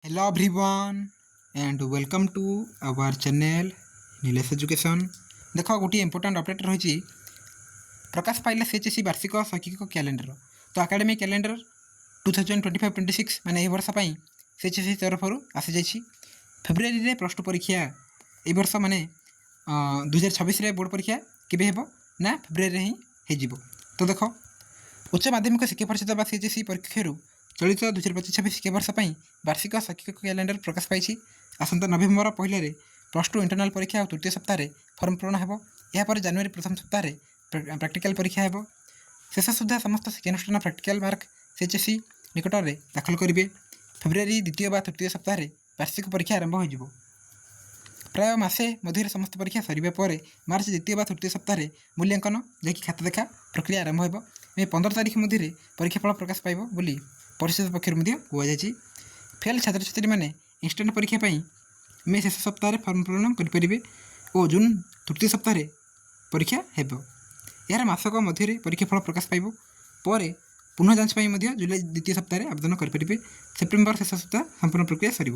Hello everyone and welcome to our channel Nilesh education. देख गोटे important update रही प्रकाश पाइला सीएचएससी वार्षिक शैक्षिक कैलेंडर। तो एकेडमिक कैलेंडर 2025-26 माने ए वर्ष सीएचएससी तरफ आसी जाइए। फेब्रुआरी रे प्लस टू परीक्षा ए वर्ष माने 2026 रे बोर्ड परीक्षा केबे हेबो ना फेब्रुआरी ही हो। तो देख उच्च माध्यमिक शिक्षा परिषद बा सीएचएससी परीक्षा चलित 2025-26 शिक्षावर्ष वार्षिक शैक्षिक कैलेंडर प्रकाश पाई। आसंता नवेम्बर पहले प्लस टू इंटरनाल परीक्षा और तृतीय सप्ताह फर्म पूरण हो। यापर जनवरी प्रथम सप्ताह प्रैक्टिकल परीक्षा हो। शेष सुधा समस्त शिक्षानुष्ठान प्रैक्टिकल मार्क सीएचएससी निकट में दाखल करेंगे। फेब्रुआरी द्वितीय बा तृतीय सप्ताह वार्षिक परीक्षा आरंभ हो। प्राय मसे मध्य समस्त परीक्षा सरिबा परे मार्च द्वितीय बा तृतीय सप्ताह मूल्यांकन जैक खाता देखा प्रक्रिया आरंभ हो। मे 15 तारीख मध्य परीक्षाफल प्रकाश पाइब बोली परिषद पक्षर कहुई। फेल छात्र छात्री मैंने इंस्टाट परीक्षा मे शेष सप्ताह फर्म पूरण करेंगे और जून तृतीय सप्ताह परीक्षा हो। यार मासक मध्य परीक्षाफल प्रकाश पाइब पर पुनः जांच जुलाई द्वितीय सप्ताह आवेदन करेंगे। सेप्टेम्बर शेष सप्ताह संपूर्ण प्रक्रिया सर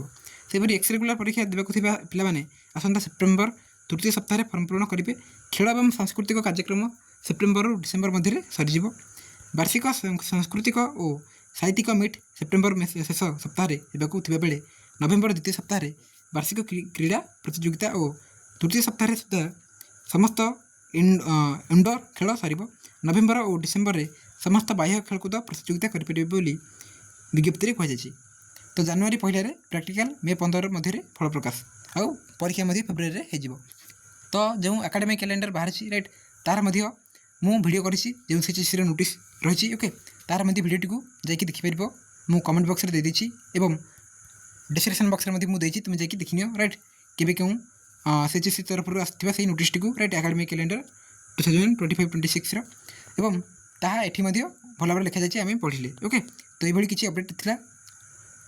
से एक्स रेगुलर परीक्षा देवाक पाने आसंता सेप्टेम्बर तृतीय सप्ताह फर्म पूरण करेंगे। खेल और सांस्कृतिक कार्यक्रम सेप्टेम्बर और डिसेम्बर मध्य सरीज। वार्षिक सांस्कृतिक और साहित्यिक मीट सेप्टेम्बर शेष सप्ताह होगा बेले नवेम्बर द्वितीय सप्ताह वार्षिक क्रीड़ा प्रतियोगिता और तृतीय सप्ताह सुधा समस्त इंडोर खेल सर। नवेम्बर और डिसेम्बर में समस्त बाह्य खेलकूद प्रतियोगिता करेंगे विज्ञप्ति कहुई। तो जनवरी पहले प्रैक्टिकल मे 15 मध्य फल प्रकाश आउ परीक्षा फेब्रुआरी हो। तो जो एकेडमिक कैलेंडर बाहरी राइट तार मु वीडियो करी जो सीएचएससी नोटिस रही ओके तार वीडियोटी को जाकि देखिपर मु कमेंट बॉक्स में देदेछि एवं डिस्क्रिप्शन बॉक्स में मुझे तुम जाकि देखनी राइट केबे क्यों सीएचएससी तरफ आसथिबा से नोटिस को राइट एकेडमिक कैलेंडर 2025-26 एवं ताहा एठी मध्य भल भाव लिखा जाए आम पढ़िले ओके। तो ये किसी अपडेट था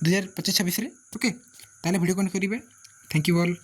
2025-26 ओके ताले वीडियो कौन करेंगे। Thank you all.